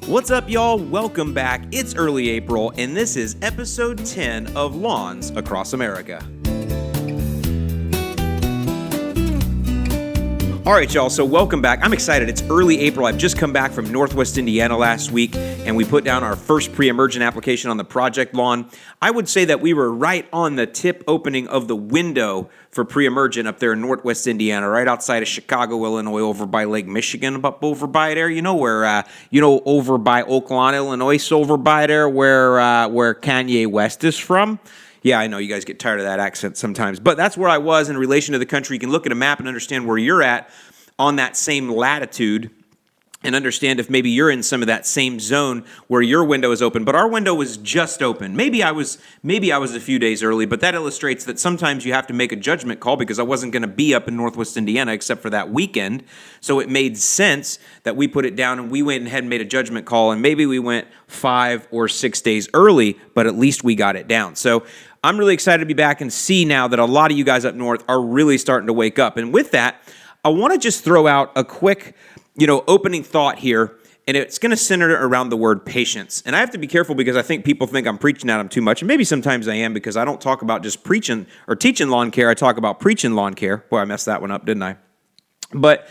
What's up, y'all? Welcome back. It's early April, and this is episode 10 of Lawns Across America. All right, y'all, so welcome back. I'm excited. It's early April. I've just come back from Northwest Indiana last week, and we put down our first pre-emergent application on the project lawn. I would say that we were right on the tip opening of the window for pre-emergent up there in Northwest Indiana, right outside of Chicago, Illinois, over by Lake Michigan, up over by there. You know where, over by Oakland, Illinois, over by there where Kanye West is from. Yeah, I know you guys get tired of that accent sometimes, but that's where I was in relation to the country. You can look at a map and understand where you're at on that same latitude and understand if maybe you're in some of that same zone where your window is open. But our window was just open. Maybe I was a few days early, but that illustrates that sometimes you have to make a judgment call because I wasn't going to be up in Northwest Indiana except for that weekend. So it made sense that we put it down and we went ahead and made a judgment call, and maybe we went 5 or 6 days early, but at least we got it down. So I'm really excited to be back and see now that a lot of you guys up north are really starting to wake up. And with that, I want to just throw out a quick, opening thought here, and it's going to center around the word patience. And I have to be careful because I think people think I'm preaching at them too much, and maybe sometimes I am because I don't talk about just preaching or teaching lawn care. I talk about preaching lawn care. Boy, I messed that one up, didn't I? But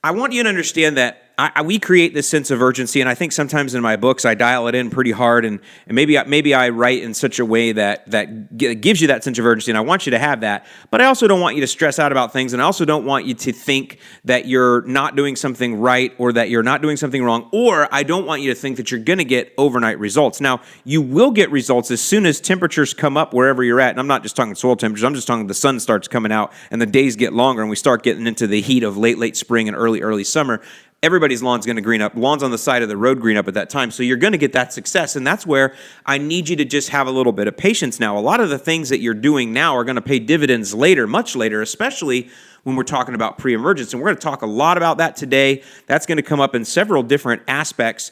I want you to understand that we create this sense of urgency, and I think sometimes in my books I dial it in pretty hard, and maybe I write in such a way that gives you that sense of urgency, and I want you to have that. But I also don't want you to stress out about things, and I also don't want you to think that you're not doing something right or that you're not doing something wrong, or I don't want you to think that you're going to get overnight results. Now, you will get results as soon as temperatures come up wherever you're at, and I'm not just talking soil temperatures, I'm just talking the sun starts coming out and the days get longer and we start getting into the heat of late spring and early summer. Everybody's lawn's going to green up. Lawns on the side of the road green up at that time. So you're going to get that success. And that's where I need you to just have a little bit of patience now. A lot of the things that you're doing now are going to pay dividends later, much later, especially when we're talking about pre-emergence. And we're going to talk a lot about that today. That's going to come up in several different aspects,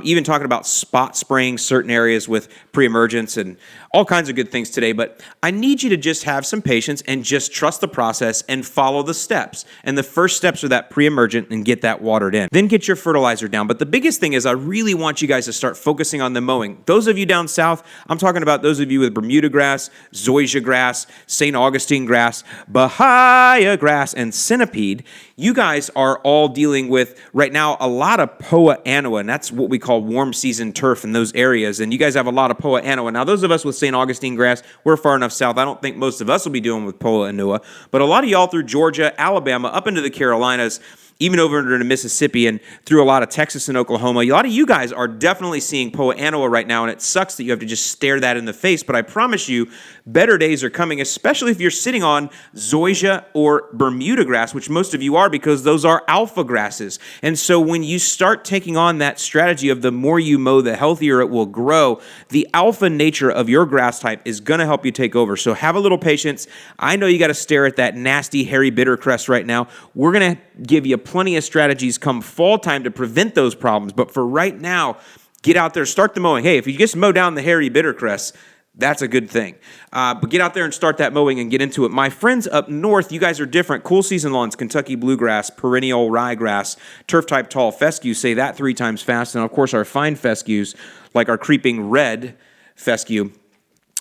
even talking about spot spraying certain areas with pre-emergence and all kinds of good things today. But I need you to just have some patience and just trust the process and follow the steps. And the first steps are that pre-emergent and get that watered in. Then get your fertilizer down. But the biggest thing is I really want you guys to start focusing on the mowing. Those of you down south, I'm talking about those of you with Bermuda grass, zoysia grass, St. Augustine grass, Bahia grass, and centipede. You guys are all dealing with, right now, a lot of Poa annua, and that's what we call warm season turf in those areas, and you guys have a lot of Poa annua. Now, those of us with St. Augustine grass, we're far enough south. I don't think most of us will be dealing with Poa annua, but a lot of y'all through Georgia, Alabama, up into the Carolinas, even over into Mississippi and through a lot of Texas and Oklahoma. A lot of you guys are definitely seeing Poa annua right now, and it sucks that you have to just stare that in the face, but I promise you, better days are coming, especially if you're sitting on zoysia or Bermuda grass, which most of you are because those are alpha grasses. And so when you start taking on that strategy of the more you mow, the healthier it will grow, the alpha nature of your grass type is going to help you take over. So have a little patience. I know you got to stare at that nasty, hairy bittercress right now. We're going to give you plenty of strategies come fall time to prevent those problems. But for right now, get out there, start the mowing. Hey, if you just mow down the hairy bittercress, that's a good thing. But get out there and start that mowing and get into it. My friends up north, you guys are different. Cool season lawns, Kentucky bluegrass, perennial ryegrass, turf type tall fescue, say that 3 times fast. And of course, our fine fescues, like our creeping red fescue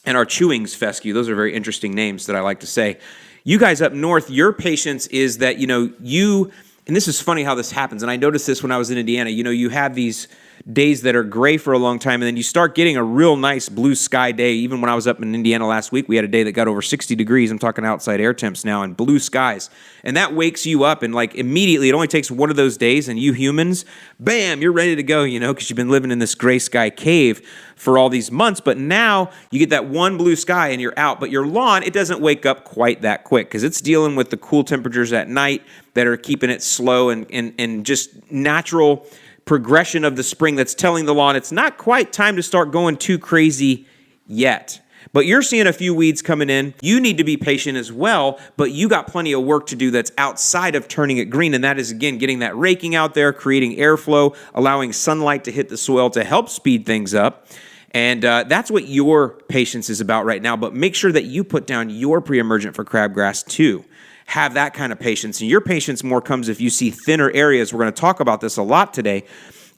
and our chewings fescue. Those are very interesting names that I like to say. You guys up north, your patience is that, and this is funny how this happens, and I noticed this when I was in Indiana, you have these days that are gray for a long time, and then you start getting a real nice blue sky day. Even when I was up in Indiana last week, we had a day that got over 60 degrees. I'm talking outside air temps now, and blue skies. And that wakes you up, and immediately, it only takes one of those days, and you humans, bam, you're ready to go, because you've been living in this gray sky cave for all these months. But now you get that one blue sky and you're out. But your lawn, it doesn't wake up quite that quick because it's dealing with the cool temperatures at night that are keeping it slow and just natural progression of the spring that's telling the lawn it's not quite time to start going too crazy yet. But you're seeing a few weeds coming in. You need to be patient as well, but you got plenty of work to do that's outside of turning it green, and that is, again, getting that raking out there, creating airflow, allowing sunlight to hit the soil to help speed things up. And that's what your patience is about right now, but make sure that you put down your pre-emergent for crabgrass too. Have that kind of patience, and your patience more comes if you see thinner areas. We're going to talk about this a lot today.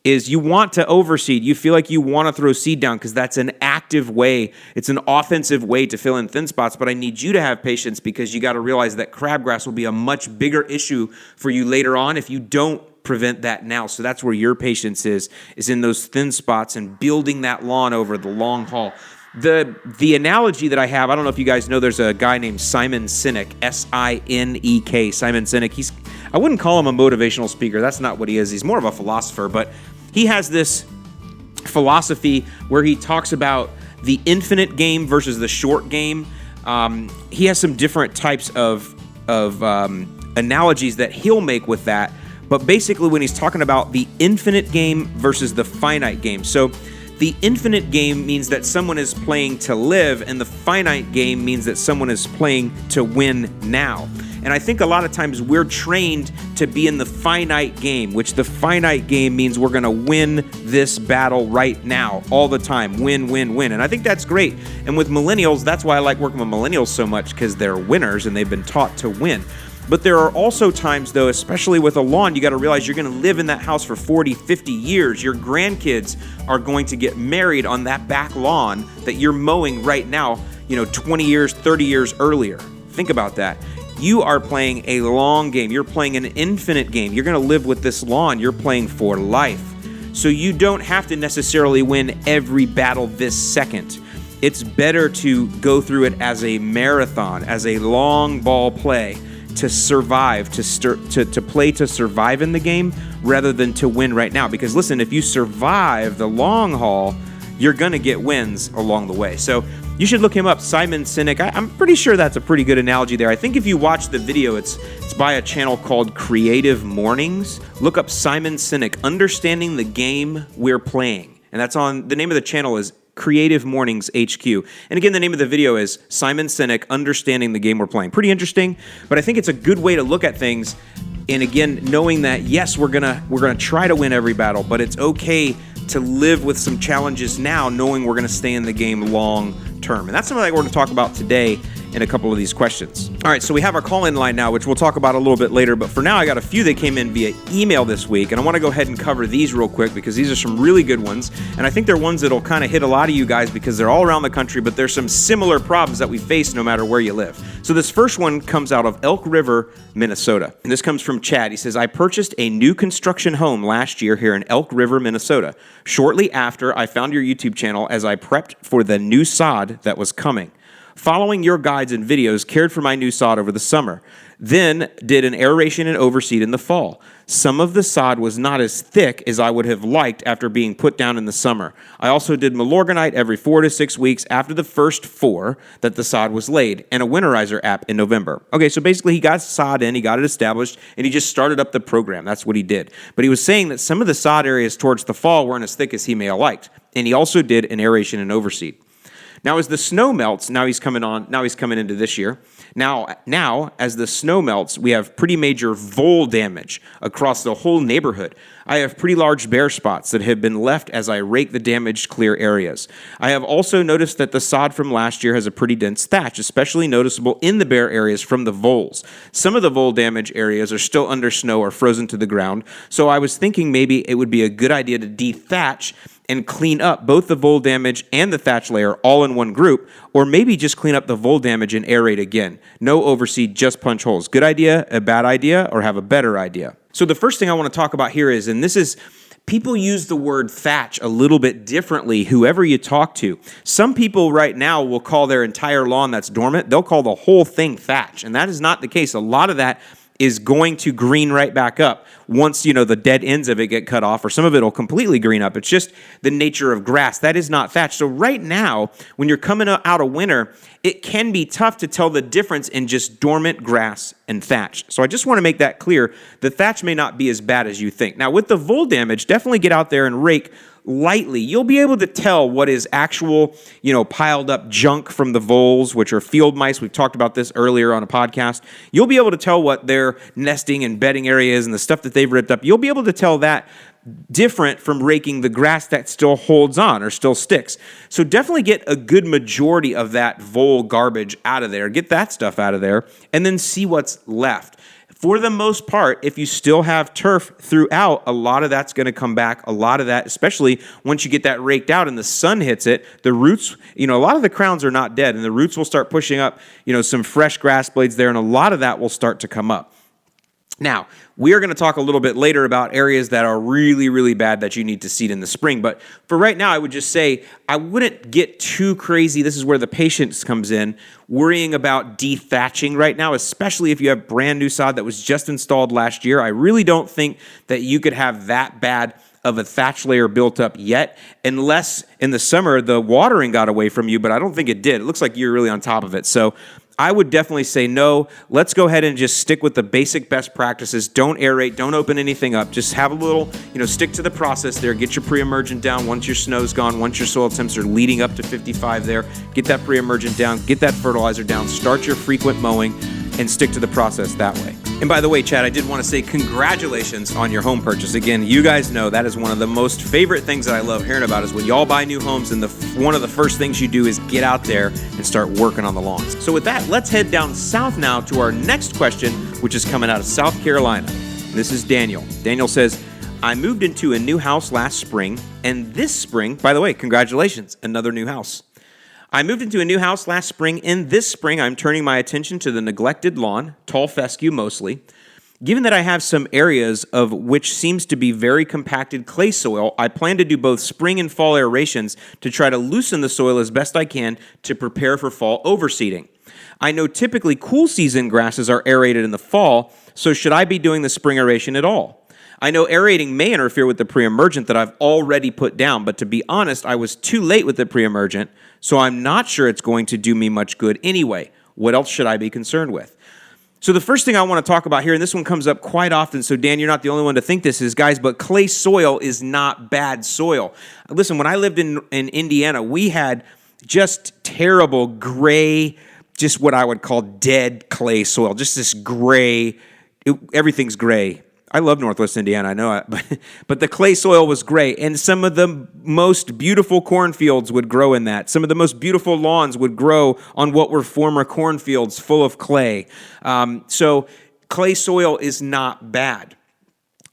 is you want to overseed. You feel like you want to throw seed down because that's an active way. It's an offensive way to fill in thin spots, but I need you to have patience because you got to realize that crabgrass will be a much bigger issue for you later on if you don't prevent that now. So that's where your patience is in those thin spots and building that lawn over the long haul. The analogy that I have, I don't know if you guys know, there's a guy named Simon Sinek, S-I-N-E-K, Simon Sinek. I wouldn't call him a motivational speaker. That's not what he is. He's more of a philosopher, but he has this philosophy where he talks about the infinite game versus the short game. He has some different types of analogies that he'll make with that, but basically when he's talking about the infinite game versus the finite game. So the infinite game means that someone is playing to live, and the finite game means that someone is playing to win now. And I think a lot of times we're trained to be in the finite game, which the finite game means we're going to win this battle right now, all the time, win, win, win. And I think that's great. And with millennials, that's why I like working with millennials so much, because they're winners and they've been taught to win. But there are also times, though, especially with a lawn, you got to realize you're going to live in that house for 40, 50 years. Your grandkids are going to get married on that back lawn that you're mowing right now, 20 years, 30 years earlier. Think about that. You are playing a long game. You're playing an infinite game. You're going to live with this lawn. You're playing for life. So you don't have to necessarily win every battle this second. It's better to go through it as a marathon, as a long ball play, to survive, to play to survive in the game rather than to win right now. Because listen, if you survive the long haul, you're going to get wins along the way. So you should look him up, Simon Sinek. I'm pretty sure that's a pretty good analogy there. I think if you watch the video, it's by a channel called Creative Mornings. Look up Simon Sinek, Understanding the Game We're Playing. And that's on, the name of the channel is Creative Mornings HQ. And again, the name of the video is Simon Sinek, Understanding the Game We're Playing. Pretty interesting, but I think it's a good way to look at things. And again, knowing that, yes, we're gonna try to win every battle, but it's okay to live with some challenges now, knowing we're gonna stay in the game long term. And that's something that we're gonna talk about today in a couple of these questions. All right, so we have our call-in line now, which we'll talk about a little bit later, but for now, I got a few that came in via email this week, and I wanna go ahead and cover these real quick because these are some really good ones, and I think they're ones that'll kind of hit a lot of you guys because they're all around the country, but there's some similar problems that we face no matter where you live. So this first one comes out of Elk River, Minnesota, and this comes from Chad. He says, I purchased a new construction home last year here in Elk River, Minnesota. Shortly after, I found your YouTube channel as I prepped for the new sod that was coming. Following your guides and videos, cared for my new sod over the summer. Then did an aeration and overseed in the fall. Some of the sod was not as thick as I would have liked after being put down in the summer. I also did Milorganite every 4 to 6 weeks after the first 4 that the sod was laid, and a winterizer app in November. Okay, so basically he got sod in, he got it established, and he just started up the program. That's what he did. But he was saying that some of the sod areas towards the fall weren't as thick as he may have liked. And he also did an aeration and overseed. Now, as the snow melts, now he's coming into this year. Now, as the snow melts, we have pretty major vole damage across the whole neighborhood. I have pretty large bare spots that have been left as I rake the damaged clear areas. I have also noticed that the sod from last year has a pretty dense thatch, especially noticeable in the bare areas from the voles. Some of the vole damage areas are still under snow or frozen to the ground, so I was thinking maybe it would be a good idea to de-thatch and clean up both the vole damage and the thatch layer all in one group, or maybe just clean up the vole damage and aerate again. No overseed, just punch holes. Good idea, a bad idea, or have a better idea? So the first thing I want to talk about here is, and this is, people use the word thatch a little bit differently, whoever you talk to. Some people right now will call their entire lawn that's dormant, they'll call the whole thing thatch, and that is not the case. A lot of that is going to green right back up once, the dead ends of it get cut off, or some of it will completely green up. It's just the nature of grass. That is not thatch. So right now, when you're coming out of winter, it can be tough to tell the difference in just dormant grass and thatch. So I just want to make that clear. The thatch may not be as bad as you think. Now, with the vole damage, definitely get out there and rake lightly. You'll be able to tell what is actual, piled up junk from the voles, which are field mice. We've talked about this earlier on a podcast. You'll be able to tell what their nesting and bedding area is and the stuff that they've ripped up. You'll be able to tell that different from raking the grass that still holds on or still sticks. So definitely get a good majority of that vole garbage out of there. Get that stuff out of there and then see what's left. For the most part, if you still have turf throughout, a lot of that's going to come back. A lot of that, especially once you get that raked out and the sun hits it, the roots, a lot of the crowns are not dead, and the roots will start pushing up, some fresh grass blades there, and a lot of that will start to come up. Now, we are going to talk a little bit later about areas that are really, really bad that you need to seed in the spring. But for right now, I would just say I wouldn't get too crazy. This is where the patience comes in, worrying about de-thatching right now, especially if you have brand new sod that was just installed last year. I really don't think that you could have that bad of a thatch layer built up yet, unless in the summer the watering got away from you, but I don't think it did. It looks like you're really on top of it. So I would definitely say no. Let's go ahead and just stick with the basic best practices. Don't aerate. Don't open anything up. Just have a little, stick to the process there. Get your pre-emergent down once your snow's gone, once your soil temps are leading up to 55 there. Get that pre-emergent down. Get that fertilizer down. Start your frequent mowing and stick to the process that way. And by the way, Chad, I did want to say congratulations on your home purchase. Again, you guys know that is one of the most favorite things that I love hearing about is when y'all buy new homes and one of the first things you do is get out there and start working on the lawns. So with that, let's head down south now to our next question, which is coming out of South Carolina. This is Daniel. Daniel says, I moved into a new house last spring, and this spring, by the way, congratulations, another new house. I moved into a new house last spring, and this spring I'm turning my attention to the neglected lawn, tall fescue mostly. Given that I have some areas of which seems to be very compacted clay soil, I plan to do both spring and fall aerations to try to loosen the soil as best I can to prepare for fall overseeding. I know typically cool season grasses are aerated in the fall, so should I be doing the spring aeration at all? I know aerating may interfere with the pre-emergent that I've already put down, but to be honest, I was too late with the pre-emergent, so I'm not sure it's going to do me much good anyway. What else should I be concerned with? So the first thing I want to talk about here, and this one comes up quite often, so Dan, you're not the only one to think this is, guys, but clay soil is not bad soil. Listen, when I lived in Indiana, we had just terrible gray, just what I would call dead clay soil, just this gray, everything's gray. I love Northwest Indiana, I know it, but the clay soil was gray, and some of the most beautiful cornfields would grow in that. Some of the most beautiful lawns would grow on what were former cornfields full of clay. So clay soil is not bad.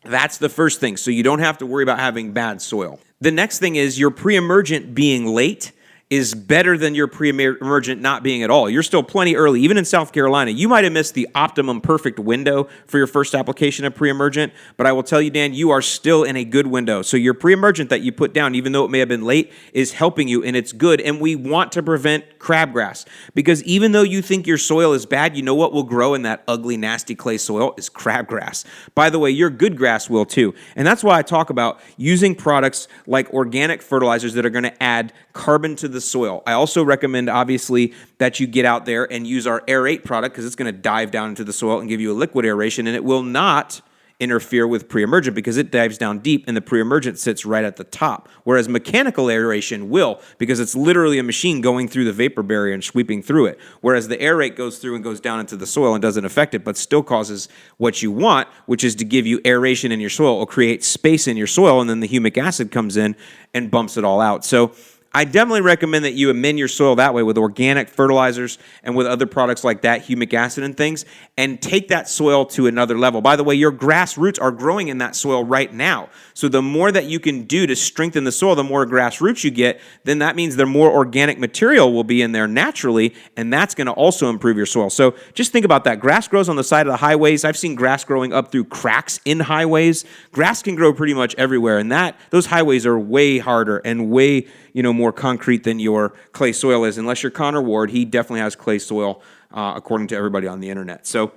That's the first thing, so you don't have to worry about having bad soil. The next thing is your pre-emergent being late is better than your pre-emergent not being at all. You're still plenty early. Even in South Carolina, you might have missed the optimum perfect window for your first application of pre-emergent, but I will tell you, Dan, you are still in a good window. So your pre-emergent that you put down, even though it may have been late, is helping you, and it's good. And we want to prevent crabgrass, because even though you think your soil is bad, you know what will grow in that ugly, nasty clay soil is crabgrass. By the way, your good grass will too. And that's why I talk about using products like organic fertilizers that are going to add carbon to the soil. I also recommend, obviously, that you get out there and use our Aerate product, because it's going to dive down into the soil and give you a liquid aeration, and it will not interfere with pre-emergent because it dives down deep and the pre-emergent sits right at the top, whereas mechanical aeration will, because it's literally a machine going through the vapor barrier and sweeping through it, whereas the Aerate goes through and goes down into the soil and doesn't affect it, but still causes what you want, which is to give you aeration in your soil or create space in your soil, and then the humic acid comes in and bumps it all out. So I definitely recommend that you amend your soil that way with organic fertilizers and with other products like that, humic acid and things, and take that soil to another level. By the way, your grass roots are growing in that soil right now. So the more that you can do to strengthen the soil, the more grass roots you get, then that means the more organic material will be in there naturally, and that's going to also improve your soil. So just think about that. Grass grows on the side of the highways. I've seen grass growing up through cracks in highways. Grass can grow pretty much everywhere, and those highways are way harder and way more concrete than your clay soil is. Unless you're Connor Ward, he definitely has clay soil, according to everybody on the internet. So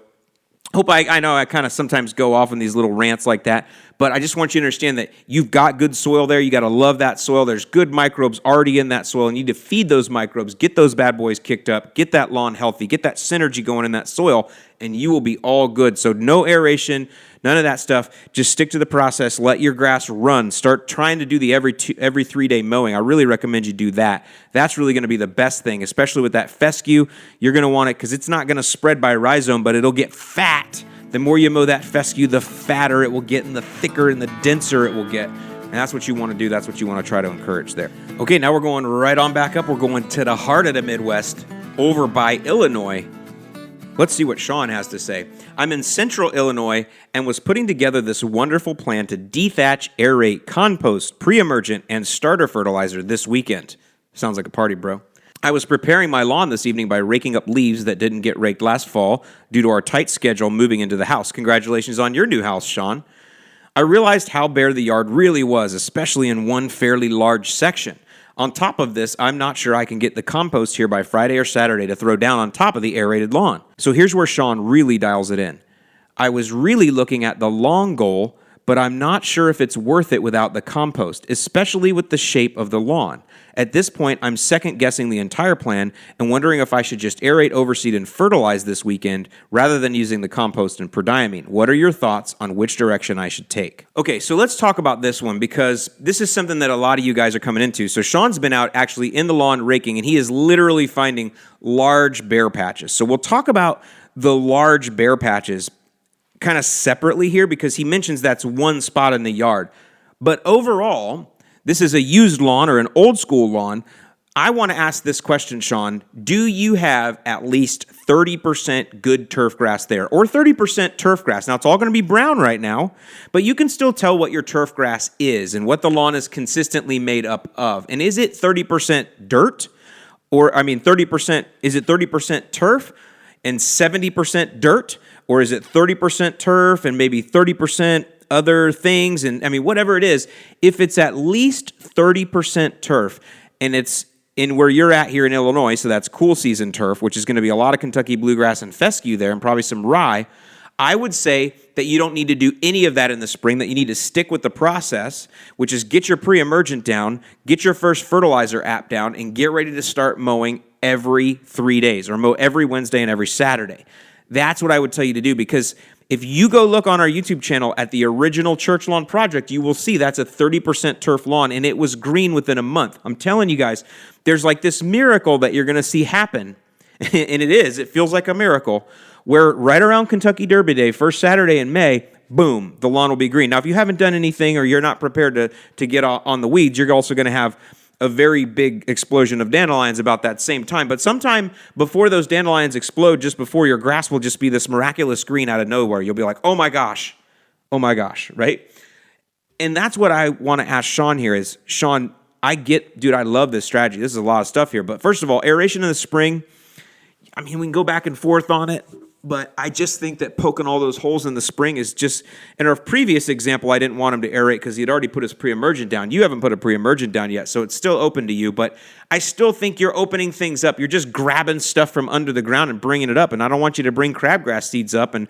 I know I kind of sometimes go off on these little rants like that, but I just want you to understand that you've got good soil there. You got to love that soil. There's good microbes already in that soil, and you need to feed those microbes, get those bad boys kicked up, get that lawn healthy, get that synergy going in that soil, and you will be all good. So no aeration, none of that stuff. Just stick to the process. Let your grass run. Start trying to do the every 3-day mowing. I really recommend you do that. That's really going to be the best thing, especially with that fescue. You're going to want it because it's not going to spread by rhizome, but it'll get fat. The more you mow that fescue, the fatter it will get, and the thicker and the denser it will get. And that's what you want to do. That's what you want to try to encourage there. Okay, now we're going right on back up. We're going to the heart of the Midwest, over by Illinois. Let's see what Sean has to say. I'm in central Illinois and was putting together this wonderful plan to de-thatch, aerate, compost, pre-emergent, and starter fertilizer this weekend. Sounds like a party, bro. I was preparing my lawn this evening by raking up leaves that didn't get raked last fall due to our tight schedule moving into the house. Congratulations on your new house, Sean. I realized how bare the yard really was, especially in one fairly large section. On top of this, I'm not sure I can get the compost here by Friday or Saturday to throw down on top of the aerated lawn. So here's where Sean really dials it in. I was really looking at the long goal, but I'm not sure if it's worth it without the compost, especially with the shape of the lawn. At this point, I'm second-guessing the entire plan and wondering if I should just aerate, overseed, and fertilize this weekend rather than using the compost and prodiamine. What are your thoughts on which direction I should take? Okay, so let's talk about this one because this is something that a lot of you guys are coming into. So Sean's been out actually in the lawn raking, and he is literally finding large bare patches. So we'll talk about the large bare patches kind of separately here because he mentions that's one spot in the yard. But overall, this is a used lawn or an old school lawn. I want to ask this question, Sean. Do you have at least 30% good turf grass there or 30% turf grass? Now, it's all going to be brown right now, but you can still tell what your turf grass is and what the lawn is consistently made up of. And is it 30% dirt? Or, 30%, is it 30% turf and 70% dirt? Or is it 30% turf and maybe 30% other things? And whatever it is, if it's at least 30% turf and it's in where you're at here in Illinois, so that's cool season turf, which is going to be a lot of Kentucky bluegrass and fescue there and probably some rye, I would say that you don't need to do any of that in the spring, that you need to stick with the process, which is get your pre-emergent down, get your first fertilizer app down, and get ready to start mowing every 3 days or mow every Wednesday and every Saturday. That's what I would tell you to do because if you go look on our YouTube channel at the original church lawn project, you will see that's a 30% turf lawn, and it was green within a month. I'm telling you guys, there's like this miracle that you're going to see happen, and it feels like a miracle, where right around Kentucky Derby Day, first Saturday in May, boom, the lawn will be green. Now, if you haven't done anything or you're not prepared to get on the weeds, you're also going to have a very big explosion of dandelions about that same time. But sometime before those dandelions explode, just before, your grass will just be this miraculous green out of nowhere. You'll be like, oh my gosh, right? And that's what I want to ask Sean here is, Sean, I love this strategy. This is a lot of stuff here. But first of all, aeration in the spring, we can go back and forth on it. But I just think that poking all those holes in the spring is just, in our previous example, I didn't want him to aerate because he had already put his pre-emergent down. You haven't put a pre-emergent down yet, so it's still open to you. But I still think you're opening things up. You're just grabbing stuff from under the ground and bringing it up. And I don't want you to bring crabgrass seeds up and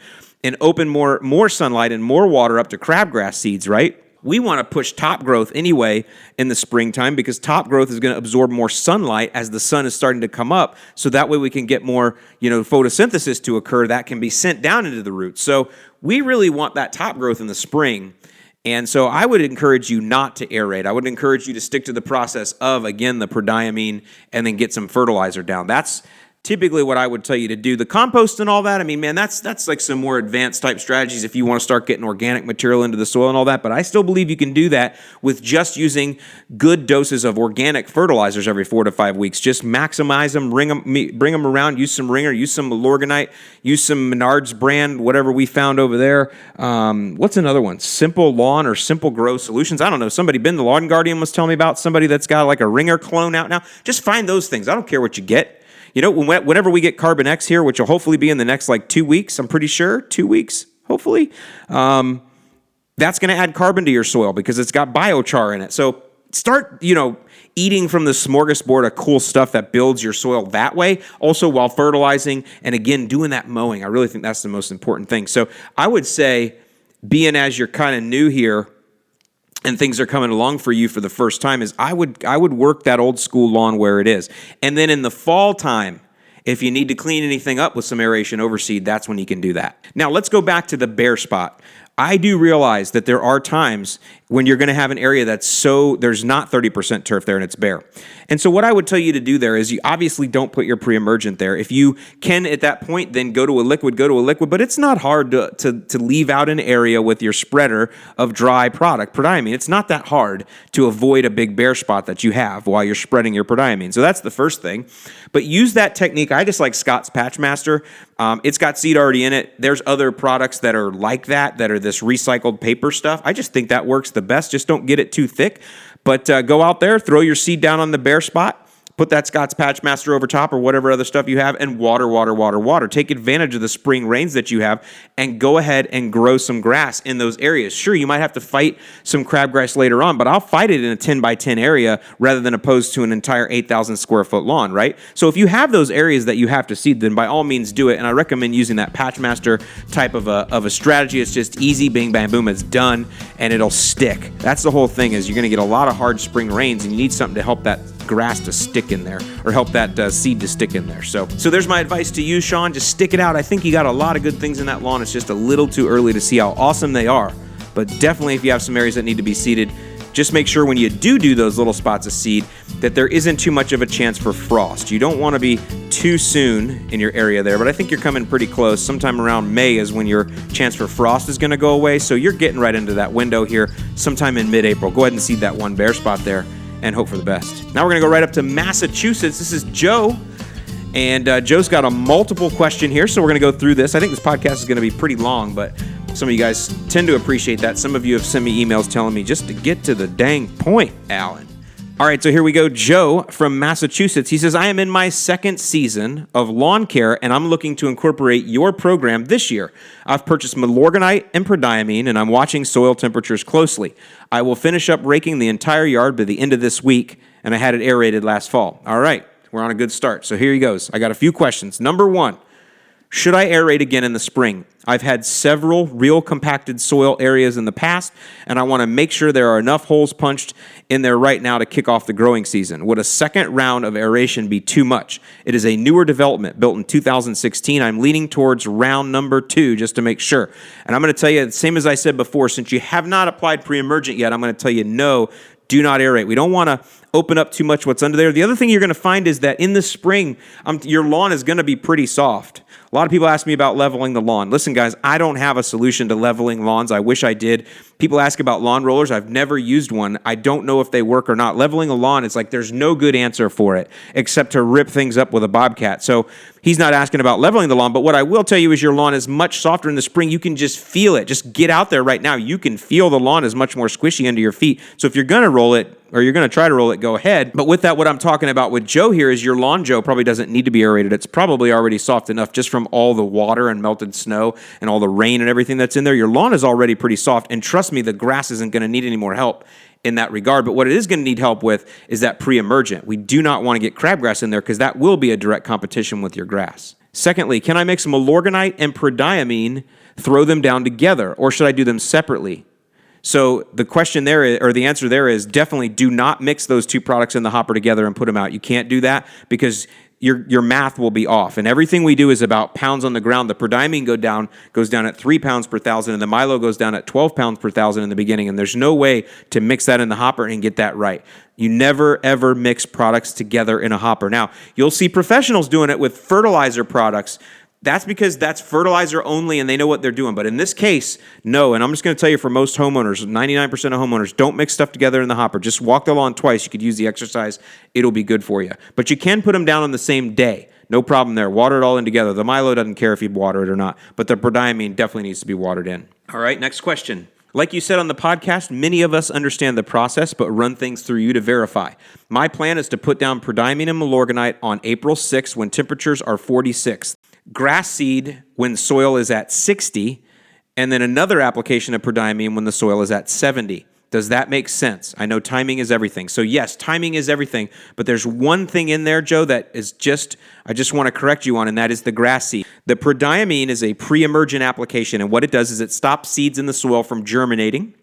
open more sunlight and more water up to crabgrass seeds, right? We want to push top growth anyway in the springtime because top growth is going to absorb more sunlight as the sun is starting to come up. So that way we can get more, photosynthesis to occur that can be sent down into the roots. So we really want that top growth in the spring. And so I would encourage you not to aerate. I would encourage you to stick to the process of, again, the prodiamine and then get some fertilizer down. That's typically what I would tell you to do. The compost and all that, that's like some more advanced type strategies if you want to start getting organic material into the soil and all that, but I still believe you can do that with just using good doses of organic fertilizers every 4 to 5 weeks. Just maximize them, bring them around, use some Ringer, use some Lorgonite, use some Menards brand, whatever we found over there. What's another one? Simple Lawn or Simple Grow Solutions. I don't know. Somebody, Ben the Lawn Guardian, was telling me about somebody that's got like a Ringer clone out now. Just find those things. I don't care what you get. Whenever we get Carbon X here, which will hopefully be in the next 2 weeks, I'm pretty sure, 2 weeks, hopefully, that's going to add carbon to your soil because it's got biochar in it. So start, eating from the smorgasbord of cool stuff that builds your soil that way, also while fertilizing and, again, doing that mowing. I really think that's the most important thing. So I would say, being as you're kind of new here, and things are coming along for you for the first time, is I would work that old school lawn where it is. And then in the fall time, if you need to clean anything up with some aeration overseed, that's when you can do that. Now let's go back to the bare spot. I do realize that there are times when you're going to have an area there's not 30% turf there and it's bare. And so what I would tell you to do there is you obviously don't put your pre-emergent there. If you can at that point, then go to a liquid, but it's not hard to leave out an area with your spreader of dry product, prodiamine. It's not that hard to avoid a big bare spot that you have while you're spreading your prodiamine. So that's the first thing. But use that technique. I just like Scott's Patchmaster. It's got seed already in it. There's other products that are like that are this recycled paper stuff. I just think that works the best. Just don't get it too thick. But go out there, throw your seed down on the bare spot, put that Scott's Patchmaster over top or whatever other stuff you have, and water. Take advantage of the spring rains that you have and go ahead and grow some grass in those areas. Sure, you might have to fight some crabgrass later on, but I'll fight it in a 10 by 10 area rather than opposed to an entire 8,000 square foot lawn, right? So if you have those areas that you have to seed, then by all means do it. And I recommend using that Patchmaster type of a strategy. It's just easy, bing, bang, boom, it's done, and it'll stick. That's the whole thing, is you're going to get a lot of hard spring rains, and you need something to help that grass to stick in there, or help that seed to stick in there. So there's my advice to you, Sean. Just stick it out. I think you got a lot of good things in that lawn. It's just a little too early to see how awesome they are. But definitely, if you have some areas that need to be seeded, just make sure when you do those little spots of seed that there isn't too much of a chance for frost. You don't want to be too soon in your area there, but I think you're coming pretty close. Sometime around May is when your chance for frost is going to go away. So you're getting right into that window here sometime in mid-April. Go ahead and seed that one bare spot there and hope for the best. Now we're going to go right up to Massachusetts. This is Joe, and Joe's got a multiple question here, so we're going to go through this. I think this podcast is going to be pretty long, but some of you guys tend to appreciate that. Some of you have sent me emails telling me just to get to the dang point, Alan. All right, so here we go. Joe from Massachusetts. He says, I am in my second season of lawn care, and I'm looking to incorporate your program this year. I've purchased Milorganite and prodiamine, and I'm watching soil temperatures closely. I will finish up raking the entire yard by the end of this week, and I had it aerated last fall. All right, we're on a good start. So here he goes. I got a few questions. Number one, should I aerate again in the spring? I've had several real compacted soil areas in the past, and I want to make sure there are enough holes punched in there right now to kick off the growing season. Would a second round of aeration be too much? It is a newer development built in 2016. I'm leaning towards round number 2 just to make sure. And I'm going to tell you, the same as I said before, since you have not applied pre-emergent yet, I'm going to tell you no, do not aerate. We don't want to open up too much what's under there. The other thing you're going to find is that in the spring, your lawn is going to be pretty soft. A lot of people ask me about leveling the lawn. Listen, guys, I don't have a solution to leveling lawns. I wish I did. People ask about lawn rollers. I've never used one. I don't know if they work or not. Leveling a lawn, it's like there's no good answer for it except to rip things up with a bobcat. So he's not asking about leveling the lawn, but what I will tell you is your lawn is much softer in the spring. You can just feel it. Just get out there right now. You can feel the lawn is much more squishy under your feet. So if you're going to roll it, or you're going to try to roll it, go ahead. But with that, what I'm talking about with Joe here is your lawn, Joe, probably doesn't need to be aerated. It's probably already soft enough just from all the water and melted snow and all the rain and everything that's in there. Your lawn is already pretty soft. And trust me, the grass isn't going to need any more help in that regard. But what it is going to need help with is that pre-emergent. We do not want to get crabgrass in there because that will be a direct competition with your grass. Secondly, can I mix Milorganite and prodiamine, throw them down together, or should I do them separately? So the question there is, or the answer there is, definitely do not mix those two products in the hopper together and put them out. You can't do that because your math will be off. And everything we do is about pounds on the ground. The prodiamine goes down at 3 pounds per thousand, and the Milo goes down at 12 pounds per thousand in the beginning. And there's no way to mix that in the hopper and get that right. You never, ever mix products together in a hopper. Now, you'll see professionals doing it with fertilizer products. That's because that's fertilizer only and they know what they're doing. But in this case, no. And I'm just going to tell you, for most homeowners, 99% of homeowners, don't mix stuff together in the hopper. Just walk the lawn twice. You could use the exercise. It'll be good for you. But you can put them down on the same day. No problem there. Water it all in together. The Milo doesn't care if you water it or not. But the prodiamine definitely needs to be watered in. All right, next question. Like you said on the podcast, many of us understand the process, but run things through you to verify. My plan is to put down prodiamine and Milorganite on April 6th when temperatures are 46. Grass seed when soil is at 60, and then another application of prodiamine when the soil is at 70. Does that make sense? I know timing is everything. So yes, timing is everything, but there's one thing in there, Joe, that is I just want to correct you on, and that is the grass seed. The prodiamine is a pre-emergent application, and what it does is it stops seeds in the soil from germinating.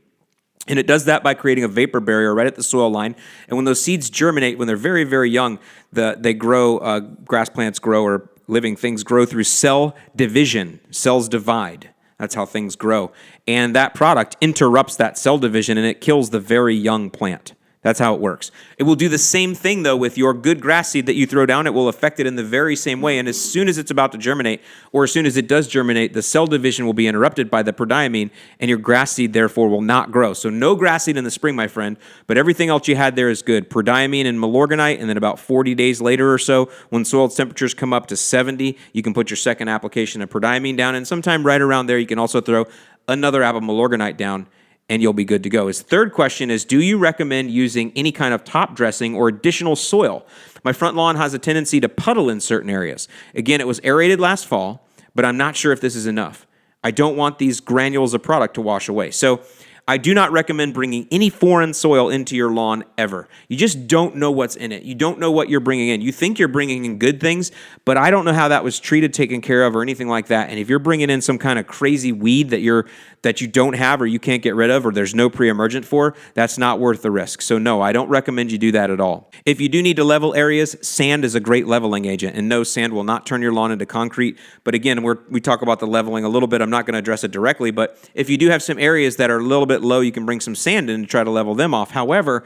And it does that by creating a vapor barrier right at the soil line. And when those seeds germinate, when they're very, very young, they grow, grass plants grow, or living things grow through cell division. Cells divide. That's how things grow. And that product interrupts that cell division and it kills the very young plant. That's how it works. It will do the same thing, though, with your good grass seed that you throw down. It will affect it in the very same way. And as soon as it's about to germinate, or as soon as it does germinate, the cell division will be interrupted by the prodiamine, and your grass seed, therefore, will not grow. So no grass seed in the spring, my friend, but everything else you had there is good. Prodiamine and Milorganite, and then about 40 days later or so, when soil temperatures come up to 70, you can put your second application of prodiamine down, and sometime right around there, you can also throw another apple Milorganite down, and you'll be good to go. His third question is, do you recommend using any kind of top dressing or additional soil? My front lawn has a tendency to puddle in certain areas. Again, it was aerated last fall, but I'm not sure if this is enough. I don't want these granules of product to wash away. So I do not recommend bringing any foreign soil into your lawn ever. You just don't know what's in it. You don't know what you're bringing in. You think you're bringing in good things, but I don't know how that was treated, taken care of, or anything like that. And if you're bringing in some kind of crazy weed that you don't have or you can't get rid of or there's no pre-emergent for, that's not worth the risk. So no, I don't recommend you do that at all. If you do need to level areas, sand is a great leveling agent. And no, sand will not turn your lawn into concrete. But again, we talk about the leveling a little bit. I'm not going to address it directly, but if you do have some areas that are a little bit low, you can bring some sand in to try to level them off. However,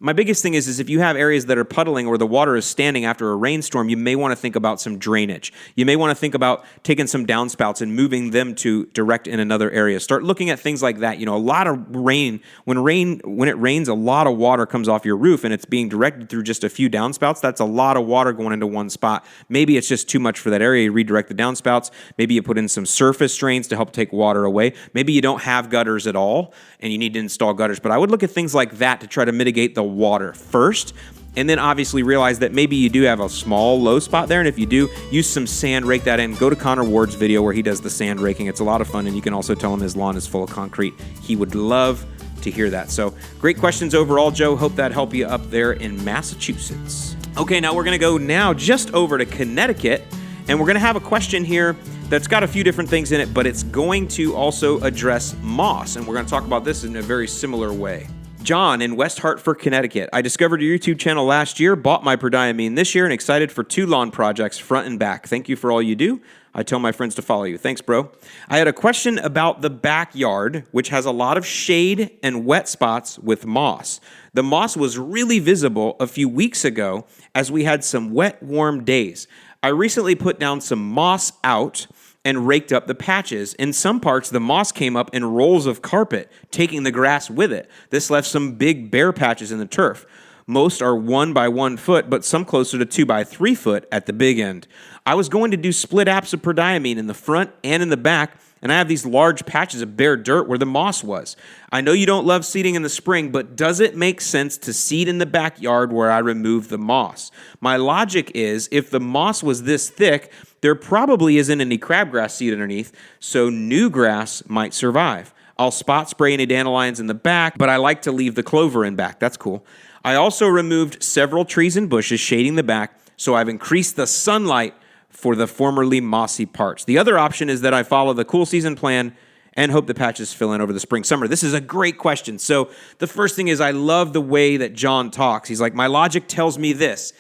my biggest thing is if you have areas that are puddling or the water is standing after a rainstorm, you may want to think about some drainage. You may want to think about taking some downspouts and moving them to direct in another area. Start looking at things like that. You know, a lot of rain, when it rains, a lot of water comes off your roof and it's being directed through just a few downspouts. That's a lot of water going into one spot. Maybe it's just too much for that area. You redirect the downspouts. Maybe you put in some surface drains to help take water away. Maybe you don't have gutters at all and you need to install gutters. But I would look at things like that to try to mitigate the water first, and then obviously realize that maybe you do have a small low spot there, and if you do, use some sand, rake that in. Go to Connor Ward's video where he does the sand raking. It's a lot of fun, and you can also tell him his lawn is full of concrete. He would love to hear that. So great questions overall, Joe. Hope that helped you up there in Massachusetts. Okay, now we're going to go now just over to Connecticut, and we're going to have a question here that's got a few different things in it, but it's going to also address moss, and we're going to talk about this in a very similar way. John in West Hartford, Connecticut. I discovered your YouTube channel last year, bought my prodiamine this year, and excited for 2 lawn projects front and back. Thank you for all you do. I tell my friends to follow you. Thanks, bro. I had a question about the backyard, which has a lot of shade and wet spots with moss. The moss was really visible a few weeks ago as we had some wet, warm days. I recently put down some moss out and raked up the patches. In some parts, the moss came up in rolls of carpet, taking the grass with it. This left some big bare patches in the turf. Most are 1 by 1 foot, but some closer to 2 by 3 foot at the big end. I was going to do split apps of prodiamine in the front and in the back, and I have these large patches of bare dirt where the moss was. I know you don't love seeding in the spring, but does it make sense to seed in the backyard where I remove the moss? My logic is, if the moss was this thick, there probably isn't any crabgrass seed underneath, so new grass might survive. I'll spot spray any dandelions in the back, but I like to leave the clover in back. That's cool. I also removed several trees and bushes shading the back, so I've increased the sunlight for the formerly mossy parts. The other option is that I follow the cool season plan and hope the patches fill in over the spring, summer. This is a great question. So the first thing is, I love the way that John talks. He's like, my logic tells me this.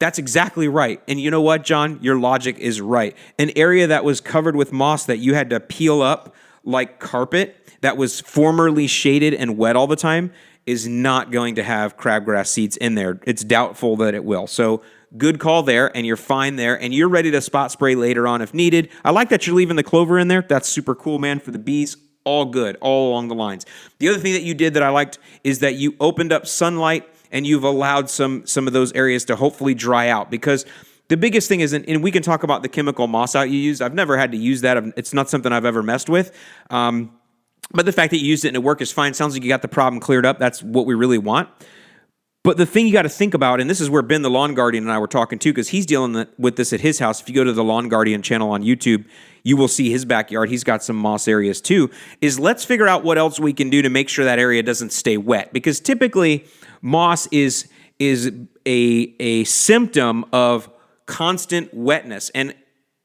That's exactly right. And you know what, John? Your logic is right. An area that was covered with moss that you had to peel up like carpet, that was formerly shaded and wet all the time, is not going to have crabgrass seeds in there. It's doubtful that it will. So good call there, and you're fine there, and you're ready to spot spray later on if needed. I like that you're leaving the clover in there. That's super cool, man, for the bees. All good, all along the lines. The other thing that you did that I liked is that you opened up sunlight and you've allowed some of those areas to hopefully dry out, because the biggest thing is, and we can talk about the chemical moss out you use. I've never had to use that. It's not something I've ever messed with. But the fact that you used it and it worked is fine. Sounds like you got the problem cleared up. That's what we really want. But the thing you got to think about, and this is where Ben the Lawn Guardian and I were talking too, because he's dealing with this at his house. If you go to the Lawn Guardian channel on YouTube, you will see his backyard. He's got some moss areas too. Is let's figure out what else we can do to make sure that area doesn't stay wet. Because typically, moss is a symptom of constant wetness. And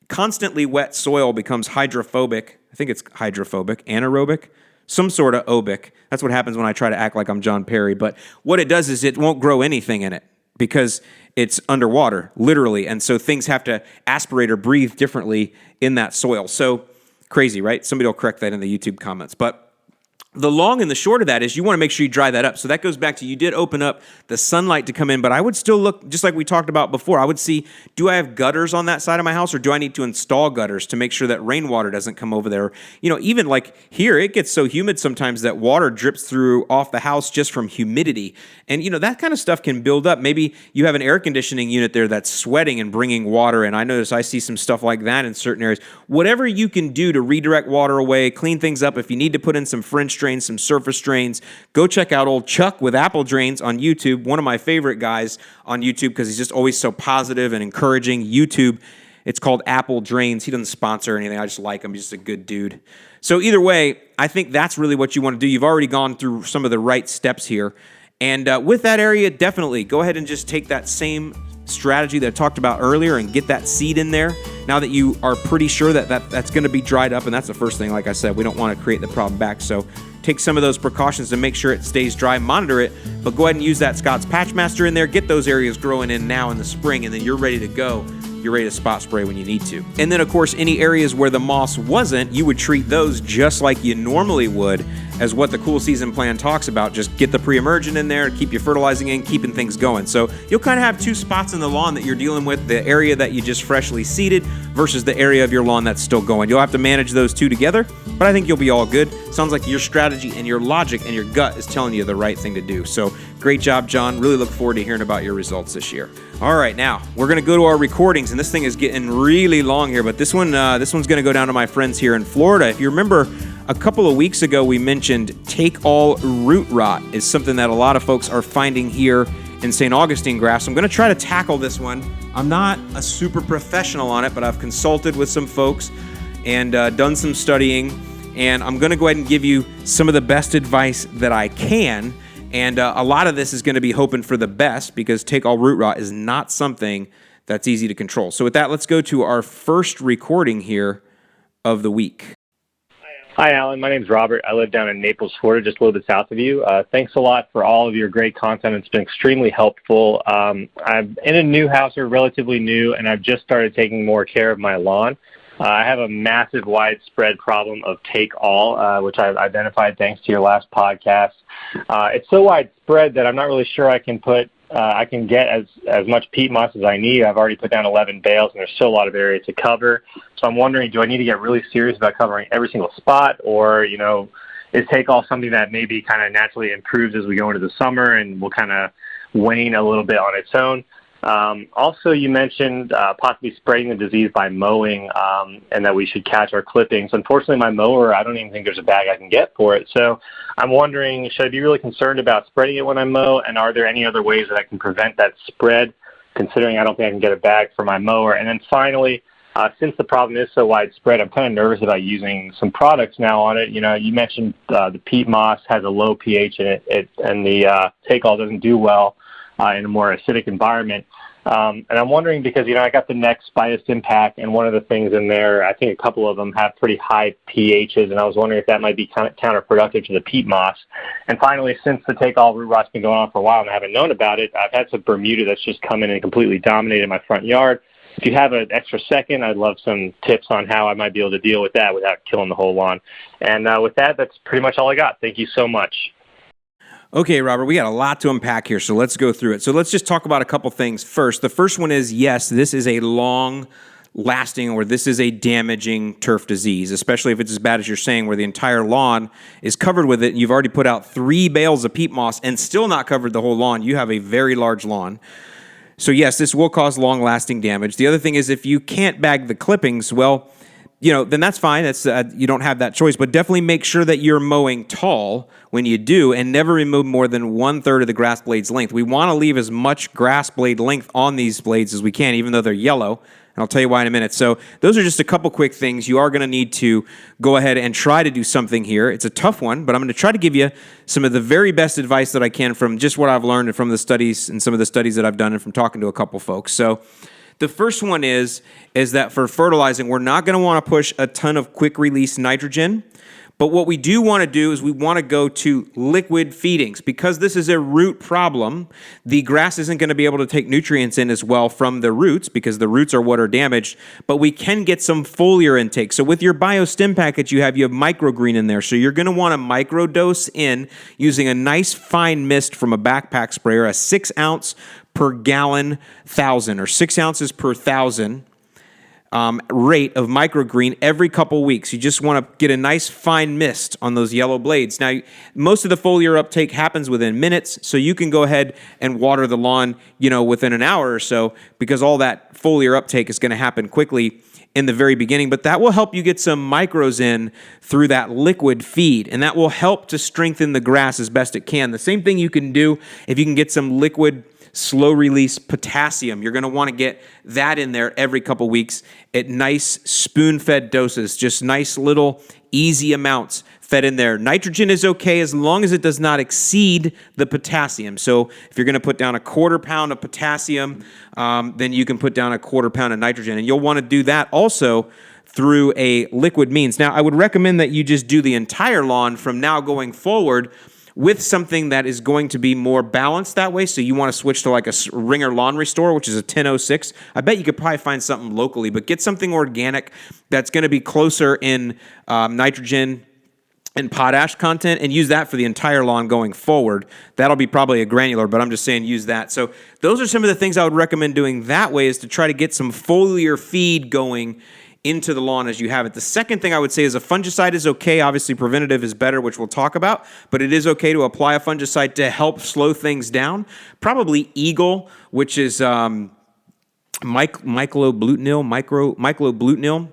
constantly wet soil becomes hydrophobic. I think it's hydrophobic, anaerobic, some sort of obic. That's what happens when I try to act like I'm John Perry. But what it does is it won't grow anything in it because it's underwater, literally. And so things have to aspirate or breathe differently in that soil. So Crazy, right? Somebody will correct that in the YouTube comments. But the long and the short of that is you want to make sure you dry that up. So that goes back to, you did open up the sunlight to come in, but I would still look, just like we talked about before, I would see, do I have gutters on that side of my house, or do I need to install gutters to make sure that rainwater doesn't come over there? Even like here, it gets so humid sometimes that water drips through off the house just from humidity. And, that kind of stuff can build up. Maybe you have an air conditioning unit there that's sweating and bringing water in. I notice I see some stuff like that in certain areas. Whatever you can do to redirect water away, clean things up. If you need to put in some French drains, some surface drains, go check out old Chuck with Apple Drains on YouTube. One of my favorite guys on YouTube because he's just always so positive and encouraging. YouTube, it's called Apple Drains. He doesn't sponsor anything. I just like him. He's just a good dude. So either way, I think that's really what you want to do. You've already gone through some of the right steps here. And with that area, definitely go ahead and just take that same strategy that I talked about earlier and get that seed in there. Now that you are pretty sure that's going to be dried up, and that's the first thing, like I said, we don't want to create the problem back. So take some of those precautions to make sure it stays dry, monitor it, but go ahead and use that Scott's Patchmaster in there, get those areas growing in now in the spring, and then you're ready to go. You're ready to spot spray when you need to. And then, of course, any areas where the moss wasn't, you would treat those just like you normally would, as what the Cool Season Plan talks about. Just get the pre-emergent in there, keep your fertilizing in, keeping things going. So you'll kind of have two spots in the lawn that you're dealing with, the area that you just freshly seeded versus the area of your lawn that's still going. You'll have to manage those two together, but I think you'll be all good. Sounds like your strategy and your logic and your gut is telling you the right thing to do. So great job, John. Really look forward to hearing about your results this year. All right, now we're going to go to our recordings, and this thing is getting really long here, but this one's going to go down to my friends here in Florida. If you remember, a couple of weeks ago, we mentioned Takeall root rot is something that a lot of folks are finding here in St. Augustine grass. I'm going to try to tackle this one. I'm not a super professional on it, but I've consulted with some folks and done some studying, and I'm going to go ahead and give you some of the best advice that I can. And a lot of this is going to be hoping for the best, because Takeall root rot is not something that's easy to control. So with that, let's go to our first recording here of the week. Hi, Alan. My name's Robert. I live down in Naples, Florida, just a little bit south of you. Thanks a lot for all of your great content. It's been extremely helpful. I'm in a new house, or relatively new, and I've just started taking more care of my lawn. I have a massive widespread problem of Takeall, which I've identified thanks to your last podcast. It's so widespread that I'm not really sure I can get as much peat moss as I need. I've already put down 11 bales, and there's still a lot of area to cover. So I'm wondering, do I need to get really serious about covering every single spot, or, is Takeall something that maybe kind of naturally improves as we go into the summer and will kind of wane a little bit on its own? Also, you mentioned possibly spreading the disease by mowing, and that we should catch our clippings. Unfortunately, my mower, I don't even think there's a bag I can get for it. So I'm wondering, should I be really concerned about spreading it when I mow? And are there any other ways that I can prevent that spread, considering I don't think I can get a bag for my mower? And then finally, since the problem is so widespread, I'm kind of nervous about using some products now on it. You mentioned the peat moss has a low pH in it, and the Takeall doesn't do well in a more acidic environment. And I'm wondering, because, I got the Next Biased Impact, and one of the things in there, I think a couple of them have pretty high pHs, and I was wondering if that might be kind of counterproductive to the peat moss. And finally, since the Takeall root rot's been going on for a while and I haven't known about it, I've had some Bermuda that's just come in and completely dominated my front yard. If you have an extra second, I'd love some tips on how I might be able to deal with that without killing the whole lawn. And with that, that's pretty much all I got. Thank you so much. Okay, Robert, we got a lot to unpack here, so let's go through it. So let's just talk about a couple things first. The first one is, yes, this is a long-lasting, or this is a damaging turf disease, especially if it's as bad as you're saying, where the entire lawn is covered with it, and you've already put out 3 bales of peat moss and still not covered the whole lawn. You have a very large lawn. So yes, this will cause long-lasting damage. The other thing is, if you can't bag the clippings, well, then that's fine. That's you don't have that choice, but definitely make sure that you're mowing tall when you do, and never remove more than 1/3 of the grass blade's length. We want to leave as much grass blade length on these blades as we can, even though they're yellow. And I'll tell you why in a minute. So those are just a couple quick things. You are going to need to go ahead and try to do something here. It's a tough one, but I'm going to try to give you some of the very best advice that I can from just what I've learned and from the studies, and some of the studies that I've done, and from talking to a couple folks. So the first one is that for fertilizing, we're not going to want to push a ton of quick release nitrogen, But what we do want to do is we want to go to liquid feedings. Because this is a root problem, the grass isn't going to be able to take nutrients in as well from the roots because the roots are what are damaged, but we can get some foliar intake. So with your biostim package you have microgreen in there. So you're going to want to microdose in using a nice fine mist from a backpack sprayer, a 6 ounce per gallon 1,000 or 6 ounces per 1,000 rate of microgreen every couple weeks. You just want to get a nice fine mist on those yellow blades. Now, most of the foliar uptake happens within minutes, so you can go ahead and water the lawn, within an hour or so, because all that foliar uptake is going to happen quickly in the very beginning. But that will help you get some micros in through that liquid feed, and that will help to strengthen the grass as best it can. The same thing you can do if you can get some liquid slow release potassium. You're going to want to get that in there every couple weeks at nice spoon-fed doses, just nice little easy amounts fed in there. Nitrogen is okay as long as it does not exceed the potassium. So if you're going to put down a 1/4 pound of potassium, then you can put down a 1/4 pound of nitrogen. And you'll want to do that also through a liquid means. Now, I would recommend that you just do the entire lawn from now going forward with something that is going to be more balanced that way. So you want to switch to like a Ringer Lawn Restore, which is a 1006. I bet you could probably find something locally, but get something organic that's going to be closer in nitrogen and potash content, and use that for the entire lawn going forward. That'll be probably a granular, but I'm just saying use that. So those are some of the things I would recommend doing that way, is to try to get some foliar feed going into the lawn as you have it. The second thing I would say is a fungicide is okay. Obviously, preventative is better, which we'll talk about, but it is okay to apply a fungicide to help slow things down. Probably Eagle, which is mycloblutenil,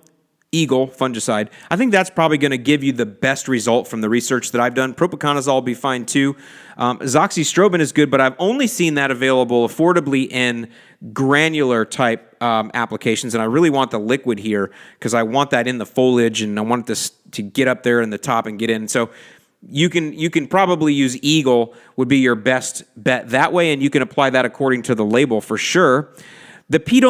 Eagle fungicide. I think that's probably going to give you the best result from the research that I've done. Propiconazole will be fine too. Azoxystrobin is good, but I've only seen that available affordably in granular type applications, and I really want the liquid here because I want that in the foliage, and I want this to get up there in the top and get in. So you can probably use Eagle would be your best bet that way, and you can apply that according to the label for sure. The peat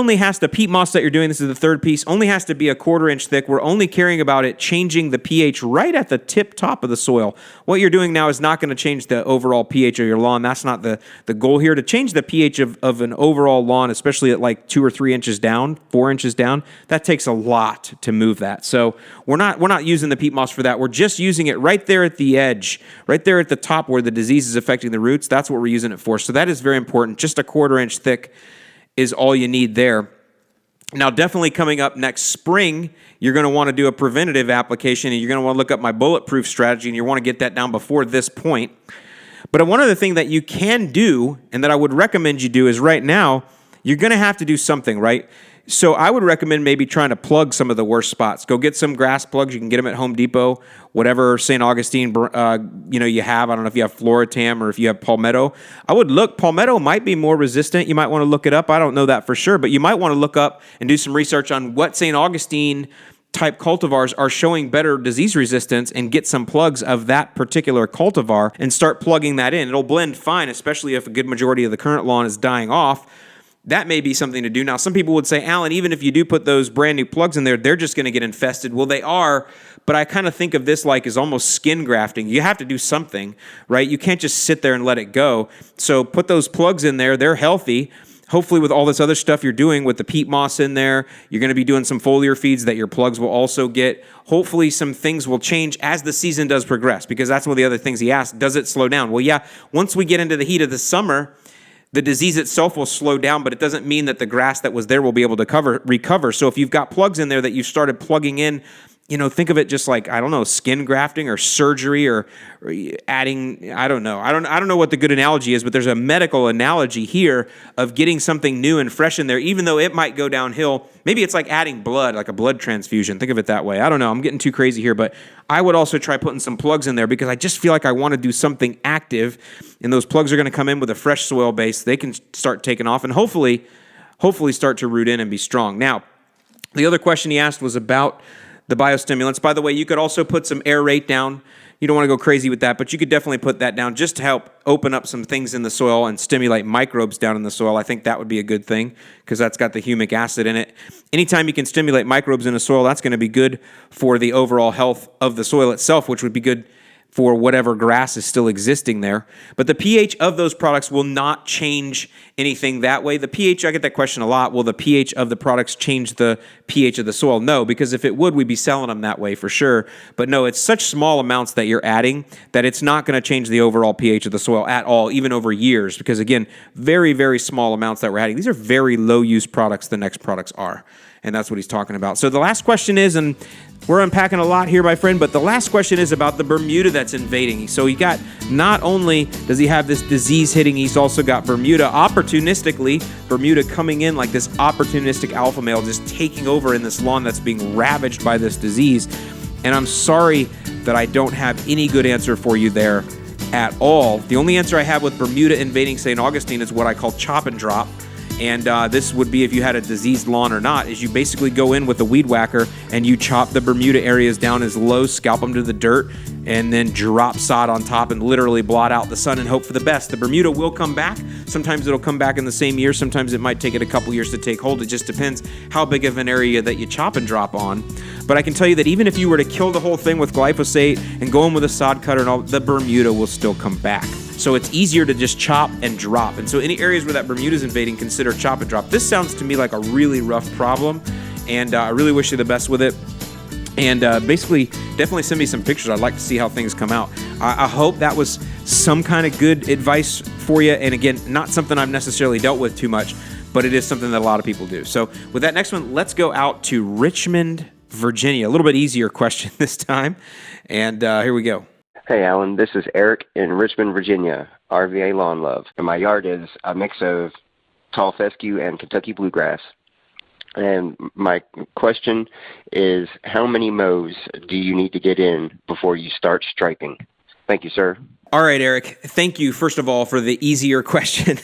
moss that you're doing, this is the third piece, only has to be a 1/4 inch thick. We're only caring about it changing the pH right at the top of the soil. What you're doing now is not going to change the overall pH of your lawn. That's not the goal here. To change the pH of an overall lawn, especially at like 2 or 3 inches down, 4 inches down, that takes a lot to move that. So we're not using the peat moss for that. We're just using it right there at the edge, right there at the top where the disease is affecting the roots. That's what we're using it for. So that is very important. Just a 1/4 inch thick is all you need there. Now, definitely coming up next spring, you're going to want to do a preventative application, and you're going to want to look up my bulletproof strategy, and you want to get that down before this point. But one other thing that you can do, and that I would recommend you do, is right now, you're going to have to do something, right? So I would recommend maybe trying to plug some of the worst spots. Go get some grass plugs. You can get them at Home Depot, whatever St. Augustine, you have. I don't know if you have Floratam or if you have Palmetto. I would look. Palmetto might be more resistant. You might want to look it up. I don't know that for sure, but you might want to look up and do some research on what St. Augustine type cultivars are showing better disease resistance, and get some plugs of that particular cultivar and start plugging that in. It'll blend fine, especially if a good majority of the current lawn is dying off. That may be something to do. Now, some people would say, Alan, even if you do put those brand new plugs in there, they're just going to get infested. Well, they are, but I kind of think of this like as almost skin grafting. You have to do something, right? You can't just sit there and let it go. So put those plugs in there. They're healthy. Hopefully with all this other stuff you're doing with the peat moss in there, you're going to be doing some foliar feeds that your plugs will also get. Hopefully some things will change as the season does progress, because that's one of the other things he asked. Does it slow down? Well, yeah, once we get into the heat of the summer, the disease itself will slow down, but it doesn't mean that the grass that was there will be able to recover. So if you've got plugs in there that you've started plugging in, think of it just like, I don't know, skin grafting or surgery or adding, I don't know. I don't know what the good analogy is, but there's a medical analogy here of getting something new and fresh in there, even though it might go downhill. Maybe it's like adding blood, like a blood transfusion. Think of it that way. I don't know. I'm getting too crazy here, but I would also try putting some plugs in there because I just feel like I want to do something active, and those plugs are going to come in with a fresh soil base. They can start taking off and hopefully start to root in and be strong. Now, the other question he asked was about the biostimulants. By the way, you could also put some aerate down. You don't want to go crazy with that, but you could definitely put that down just to help open up some things in the soil and stimulate microbes down in the soil. I think that would be a good thing because that's got the humic acid in it. Anytime you can stimulate microbes in the soil, that's going to be good for the overall health of the soil itself, which would be good for whatever grass is still existing there. But the pH of those products will not change anything that way. The pH, I get that question a lot. Will the pH of the products change the pH of the soil? No, because if it would, we'd be selling them that way for sure. But no, it's such small amounts that you're adding that it's not going to change the overall pH of the soil at all, even over years. Because again, very, very small amounts that we're adding. These are very low-use products, the next products are. And that's what he's talking about. So the last question is, and we're unpacking a lot here, my friend, but the last question is about the Bermuda that's invading. So he got, not only does he have this disease hitting, he's also got Bermuda opportunistically, Bermuda coming in like this opportunistic alpha male just taking over in this lawn that's being ravaged by this disease. And I'm sorry that I don't have any good answer for you there at all. The only answer I have with Bermuda invading St. Augustine is what I call chop and drop. And this would be if you had a diseased lawn or not, is you basically go in with a weed whacker and you chop the Bermuda areas down as low, scalp them to the dirt, and then drop sod on top and literally blot out the sun and hope for the best. The Bermuda will come back. Sometimes it'll come back in the same year. Sometimes it might take it a couple years to take hold. It just depends how big of an area that you chop and drop on. But I can tell you that even if you were to kill the whole thing with glyphosate and go in with a sod cutter and all, the Bermuda will still come back. So it's easier to just chop and drop. And so any areas where that Bermuda is invading, consider chop and drop. This sounds to me like a really rough problem, and I really wish you the best with it. And basically, definitely send me some pictures. I'd like to see how things come out. I hope that was some kind of good advice for you. And again, not something I've necessarily dealt with too much, but it is something that a lot of people do. So with that next one, let's go out to Richmond, Virginia. A little bit easier question this time. And here we go. Hey, Alan, this is Eric in Richmond, Virginia, RVA Lawn Love. And my yard is a mix of tall fescue and Kentucky bluegrass. And my question is, how many mows do you need to get in before you start striping? Thank you, sir. All right, Eric. Thank you, first of all, for the easier question.